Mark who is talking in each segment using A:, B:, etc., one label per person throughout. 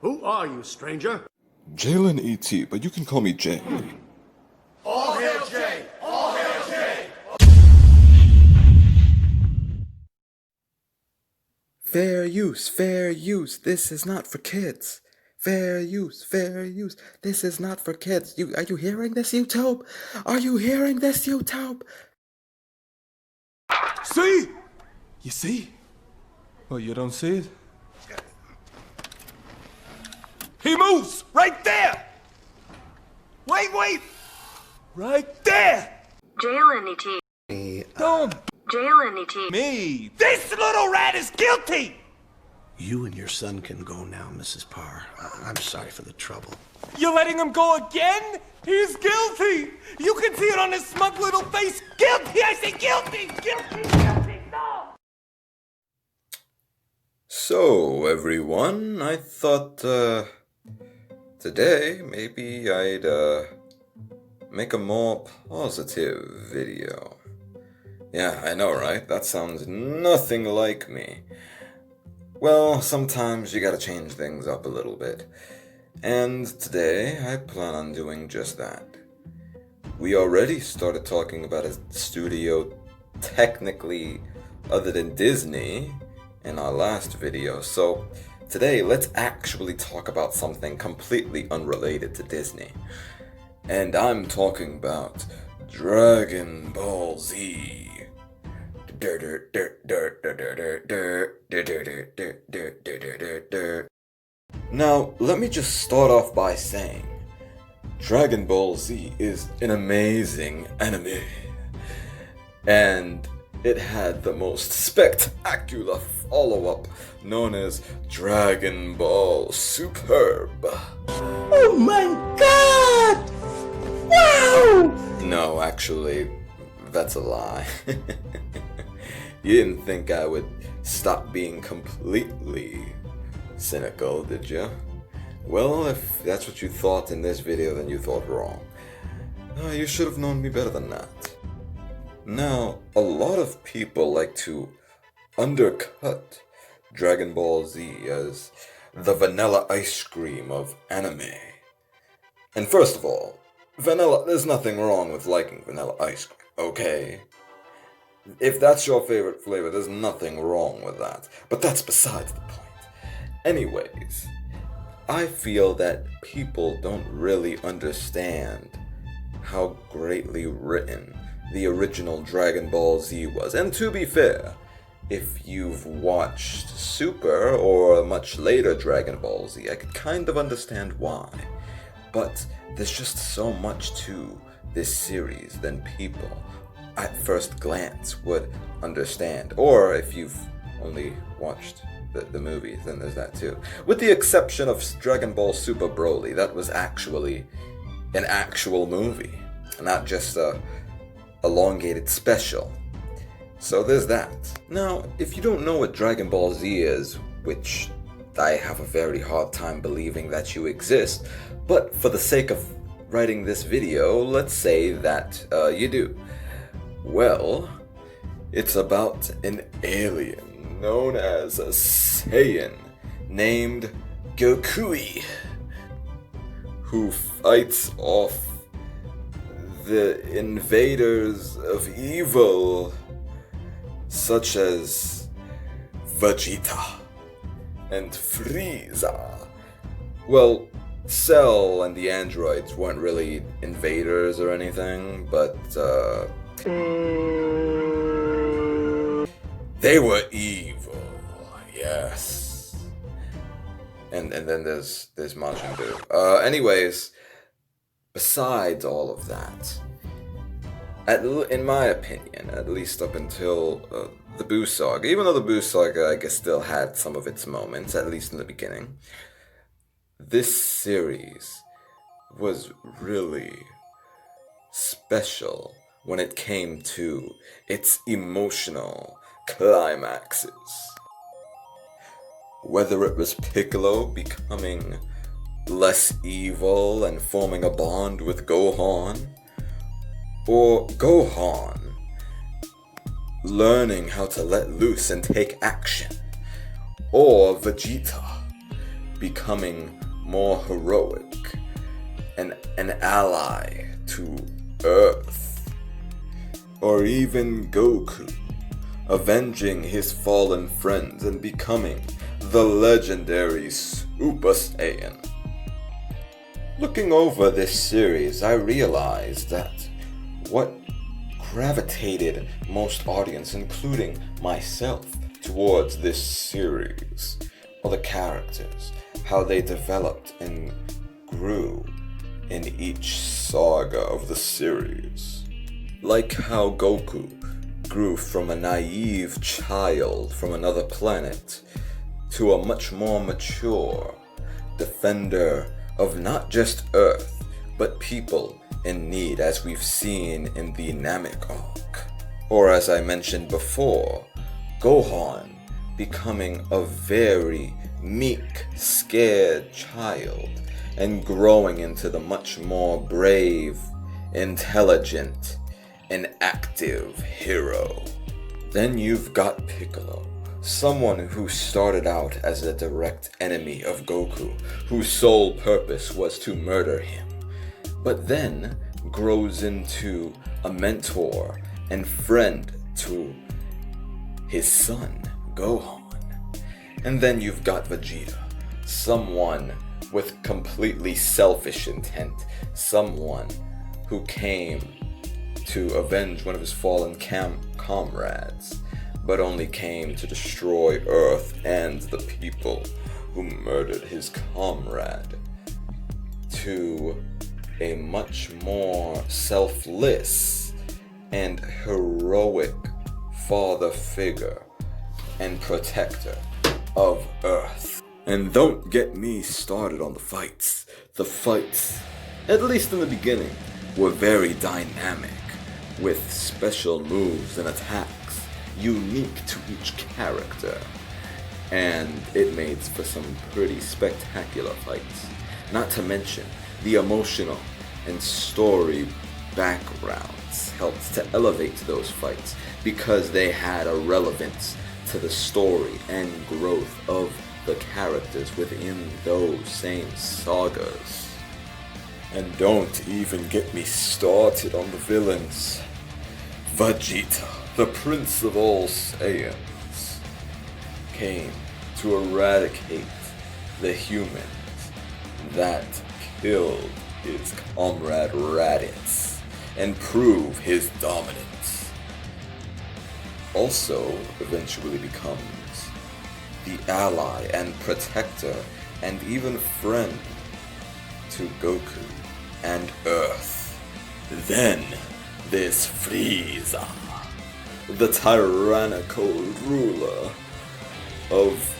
A: Who are you, stranger?
B: Jalen ET, but you can call me Jay.
A: All hail Jay! All hail Jay!
C: Fair use, this is not for kids. Fair use, this is not for kids. Are you hearing this, YouTube? Are you hearing this, YouTube?
D: See? You see? Well, you don't see it? He moves! Right there! Wait! Right there!
E: Jalen ET.
D: Don't
E: Jalen ET.
D: me! This little rat is guilty!
A: You and your son can go now, Mrs. Parr. I'm sorry for the trouble.
D: You're letting him go again? He's guilty! You can see it on his smug little face! Guilty! I say guilty! Guilty! No!
C: So, everyone, I thought, today, maybe I'd, make a more positive video. Yeah, I know, right? That sounds nothing like me. Well, sometimes you gotta change things up a little bit. And today, I plan on doing just that. We already started talking about a studio technically other than Disney in our last video, so today let's actually talk about something completely unrelated to Disney. And I'm talking about Dragon Ball Z. Now, let me just start off by saying, Dragon Ball Z is an amazing anime. And it had the most spectacular follow-up known as Dragon Ball Superb.
F: Oh my god! Wow!
C: No, actually, that's a lie. You didn't think I would stop being completely cynical, did you? Well, if that's what you thought in this video, then you thought wrong. You should have known me better than that. Now, a lot of people like to undercut Dragon Ball Z as the vanilla ice cream of anime. And first of all, there's nothing wrong with liking vanilla ice cream, okay? If that's your favorite flavor, there's nothing wrong with that. But that's besides the point. Anyways, I feel that people don't really understand how greatly written the original Dragon Ball Z was. And to be fair, if you've watched Super or much later Dragon Ball Z, I could kind of understand why. But there's just so much to this series than people at first glance would understand. Or if you've only watched the movies, then there's that too. With the exception of Dragon Ball Super Broly, that was actually an actual movie, not just a elongated special. So there's that. Now, if you don't know what Dragon Ball Z is, which I have a very hard time believing that you exist, but for the sake of writing this video, let's say that you do. Well, it's about an alien known as a Saiyan named Gokui, who fights off the invaders of evil, such as Vegeta and Frieza. Well, Cell and the androids weren't really invaders or anything, but they were evil, yes. And then there's Majin Buu. Anyways, besides all of that, in my opinion, at least up until the Buu Saga, even though the Buu Saga, I guess, still had some of its moments, at least in the beginning, this series was really special when it came to its emotional climaxes. Whether it was Piccolo becoming less evil and forming a bond with Gohan, or Gohan learning how to let loose and take action, or Vegeta becoming more heroic, and an ally to Earth. Or even Goku, avenging his fallen friends and becoming the legendary Super Saiyan. Looking over this series, I realized that what gravitated most audience, including myself, towards this series are the characters, how they developed and grew in each saga of the series. Like how Goku grew from a naive child from another planet to a much more mature defender of not just Earth, but people in need, as we've seen in the Namek arc. Or as I mentioned before, Gohan becoming a very meek, scared child and growing into the much more brave, intelligent, and active hero. Then you've got Piccolo, someone who started out as a direct enemy of Goku, whose sole purpose was to murder him, but then grows into a mentor and friend to his son, Gohan. And then you've got Vegeta, someone with completely selfish intent, someone who came to avenge one of his fallen comrades, but only came to destroy Earth and the people who murdered his comrade, to a much more selfless and heroic father figure and protector of Earth. And don't get me started on the fights. The fights, at least in the beginning, were very dynamic, with special moves and attacks unique to each character. And it made for some pretty spectacular fights. Not to mention, the emotional and story backgrounds helped to elevate those fights because they had a relevance to the story and growth of the characters within those same sagas. And don't even get me started on the villains. Vegeta, the Prince of all Saiyans, came to eradicate the humans that killed his comrade Raditz and prove his dominance. Also eventually becomes the ally and protector and even friend to Goku and Earth. Then there's Frieza, the tyrannical ruler of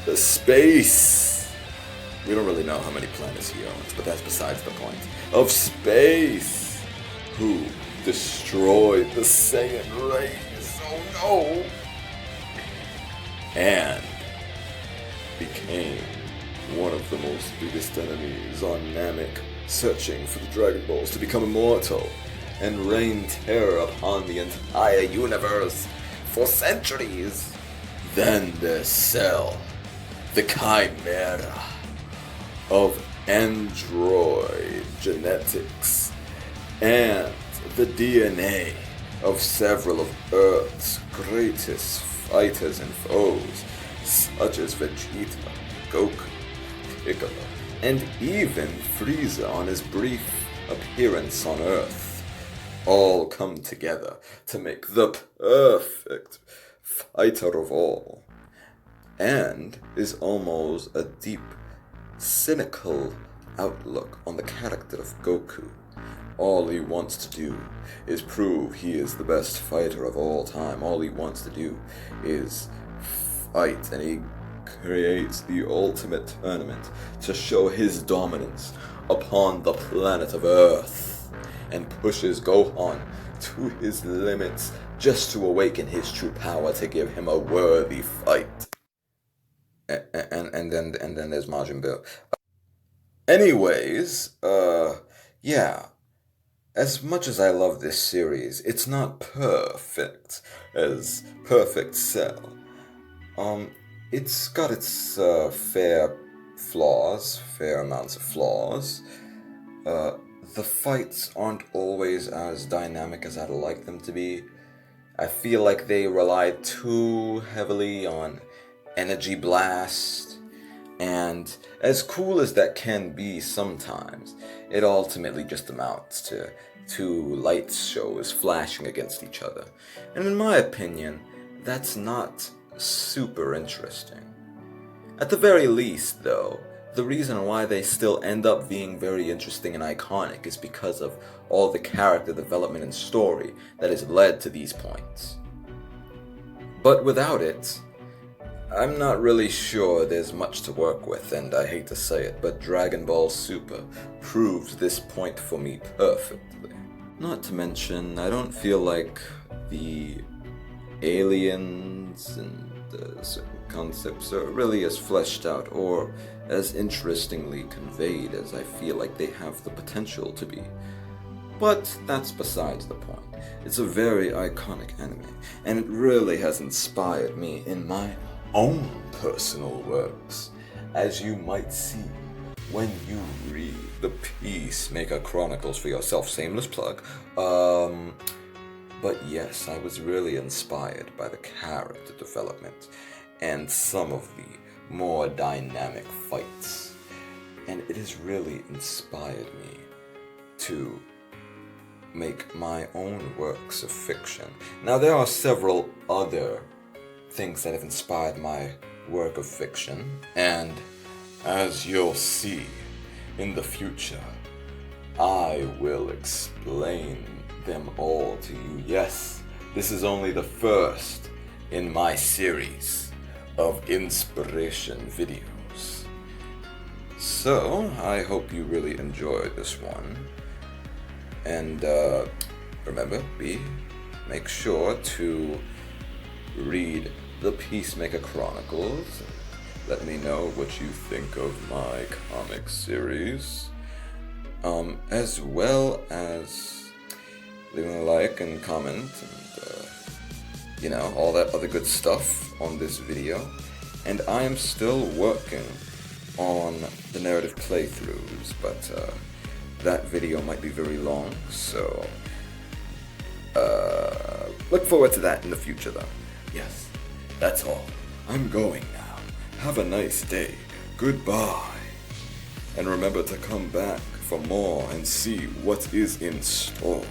C: the space. We don't really know how many planets he owns, but that's besides the point. Of space, who destroyed the Saiyan race, oh no! And became one of the most biggest enemies on Namek, searching for the Dragon Balls to become immortal and rain terror upon the entire universe for centuries. Then there's Cell, the Chimera of android genetics and the DNA of several of Earth's greatest fighters and foes, such as Vegeta, Goku, Piccolo, and even Frieza on his brief appearance on Earth, all come together to make the perfect fighter of all, and is almost a deep, cynical outlook on the character of Goku. All he wants to do is prove he is the best fighter of all time. All he wants to do is fight, and he creates the ultimate tournament to show his dominance upon the planet of Earth, and pushes Gohan to his limits just to awaken his true power to give him a worthy fight. And then there's Majin Buu. Anyways, yeah. As much as I love this series, it's not perfect as Perfect Cell. It's got its fair flaws, fair amounts of flaws. The fights aren't always as dynamic as I'd like them to be. I feel like they rely too heavily on energy blast, and as cool as that can be sometimes, it ultimately just amounts to two light shows flashing against each other. And in my opinion, that's not super interesting. At the very least, though, the reason why they still end up being very interesting and iconic is because of all the character development and story that has led to these points. But without it, I'm not really sure there's much to work with, and I hate to say it, but Dragon Ball Super proves this point for me perfectly. Not to mention, I don't feel like the aliens and certain concepts are really as fleshed out or as interestingly conveyed as I feel like they have the potential to be. But that's besides the point. It's a very iconic anime, and it really has inspired me in my own personal works, as you might see when you read the Peacemaker Chronicles for yourself. Shameless plug. But yes, I was really inspired by the character development and some of the more dynamic fights. And it has really inspired me to make my own works of fiction. Now, there are several other things that have inspired my work of fiction, and as you'll see in the future, I will explain them all to you. Yes, this is only the first in my series of inspiration videos. So, I hope you really enjoyed this one. And remember, make sure to read the Peacemaker Chronicles. Let me know what you think of my comic series. As well as leaving a like and comment and, all that other good stuff on this video. And I am still working on the narrative playthroughs, but that video might be very long, so look forward to that in the future, though. Yes, that's all. I'm going now. Have a nice day. Goodbye. And remember to come back for more and see what is in store.